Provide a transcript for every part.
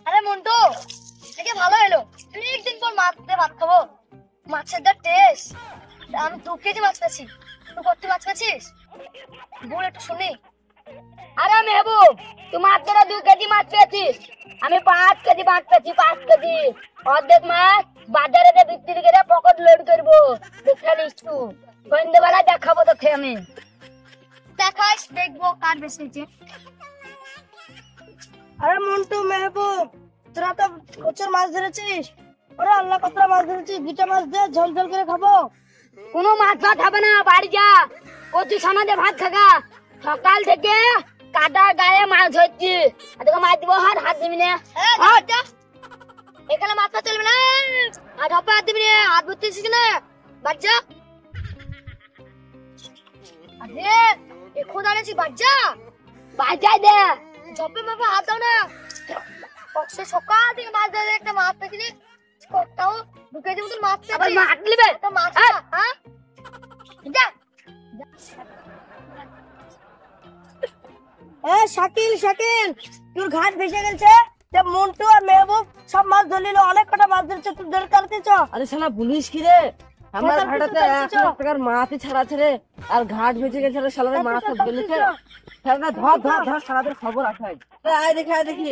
আরে মন্টু, আজকে ভালো এলো। অনেকদিন পর মাছ দিয়ে ভাত খাবো। মাছের যা টেস্ট! আমি 2 কেজি মাছ পেয়েছি। তুই কত মাছ পেয়েছিস? বল একটু শুনি। আরে মেহবুব, তুই মাত্র 2 কেজি মাছ পেয়েছিস, আমি 5 কেজি মাছ পেয়েছি। 5 কেজি অর্ধেক মাছ বাজারে বিক্রি করে পকেট লোড করবো। দেখে নিস তুই, সন্ধ্যেবেলা দেখাবো তোকে আমি। দেখাস, দেখবো কার বেশি হয়েছে। আরে মন্টু, মেহবুব, তোরা তো প্রচুর মাছ ধরেছিস। ওরে আল্লাহ, কতটা মাছ ধরেছিস! 2টা মাছ দে, ঝোল ঝোল করে খাবো। কোনো মাছ ভাত হবে না, বাড়ি যা, কচু ছানাতে ভাত খাগা। সকাল থেকে কাদা গায়ে মাছ ধরছি, আর তোকে মাছ দিব, হাত দিবি না। এখানে মাছ পাওয়া চলবে না। আর ঢপে হাত দিবি না, হাত ভর্তিছিস না। বাচ্চা, আরে এখন আনেছি বাচ্চা। বাজাই দে। ঝপে মাপে হাত দাও না। সে সকাল থেকে মাছ ধরে একটা মাছ পেয়েছি। কটাও 2 কেজি মতন মাছ আবার পেয়েছি। মাছ নিবে? একটা মাছ না, হ্যাঁ? যা। শাকিল, শাকিল, তোর ঘাট ভেসে গেছে। মন্টু আর মেহবুব সব মাছ ধরলিল, অনেক কটা মাছ ধরেছে। তুই ধরে কালকে চ। আরে শালা বলিস কি রে, আমার তাড়াতাড়ি ঘাটাতে চল, 1 চল। লাখ টাকার মাছই ছাড়া আছে রে। আর ঘাট বেঁচে গেছে রে, শালারে মাছ সব ফেলেছে। শালারা ধর ধর ধর, শালাদের খবর আছে। আয় দেখি, আয় দেখি,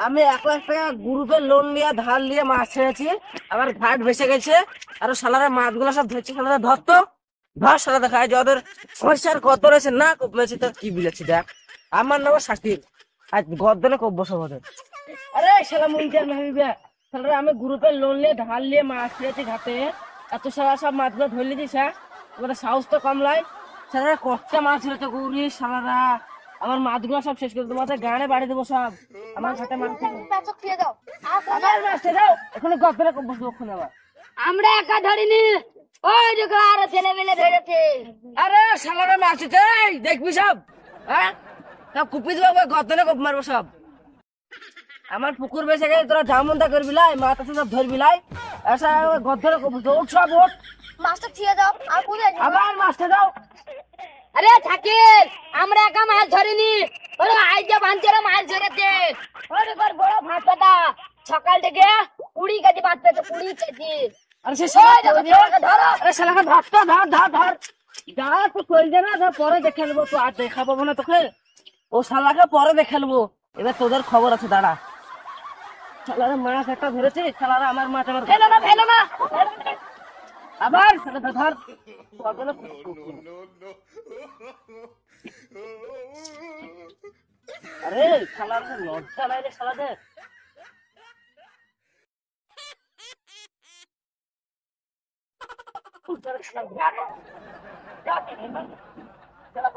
আমি 1 লাখ টাকা গ্রুপের লোন নিয়ে ধার নিয়ে মাছ ছেড়েছি, আবার ঘাট ভেসে গেছে। আর শালারা মাছগুলো সব ধরছে। শালারা ধর তো ধর, শালা দেখায় যে ওদের পয়সার কত রয়েছে না কমেছে, তার কি বুঝেছি দেখ। আমার নাম শাকিল, আজ গদ্দনে কব বসব ওদের। আরে শালা মুইটার মেহবিবা, শালারা আমি গ্রুপের লোন নিয়ে ধার নিয়ে মাছ ছেড়েছি ঘাটে। এত সারা সব মাছগুলো ধরলি দিস, হ্যাঁ? এবার সাহস তো কম লাই। শালারা কষ্টা মাছ ছেড়েছে গৌরী, শালারা আমার মাছগুলো সব শেষ করে দেবো। তোমাদের গানে বাড়ি দেবো সব। আমার ঘাটে মাছ পেঁচা খেয়ে দাও। আবার মাছটা দাও, এখানে গদ্দনে কব বসবো ওখানে আবার। আমরা একা ধরিনি, ওই দেখো আরো ছেলে মেলে ধরেছে। আরে শালারা মাছ আছে, এই দেখবি সব, হ্যাঁ? সব কুপি দেবো, গদ্দনে কব মারবো সব। আমার পুকুর বেসে গেছে, তোরা জামুনটা করবি লাই, মাছ আছে সব ধরবি লাই। আচ্ছা গদ্দনে কব ওঠ সব ওঠ। মাছটা খেয়ে দাও। আর কোথায় যাবো? আবার মাছটা দাও। আরে থাকিল, আমরা একা মাছ ধরিনি, ওরা আইজা বাঞ্চেরা মাছ ধরেছে। ওরে ঘর বড় ভাত পাতা, সকাল থেকে 20 কেজি ভাত পেয়েছে, 20 কেজি। আরে সে ওই দেখো, শালাকে ধরো। আরে শালাকে ধর তো, ধর ধর ধর। যা তো চলছে না, ধর পরে দেখে নেবো। তো আর দেখা পাবো না তোকে, ও শালাকে পরে দেখে নেবো। এবার তোদের খবর আছে, দাঁড়া। শালারা মাছ একটা ধরেছে, শালারা আমার মাছ আবার ফেলো না, ফেলো না। আবার শালাকে ধর। আরে শালারা লজ্জা নাই রে শালাদের। শালা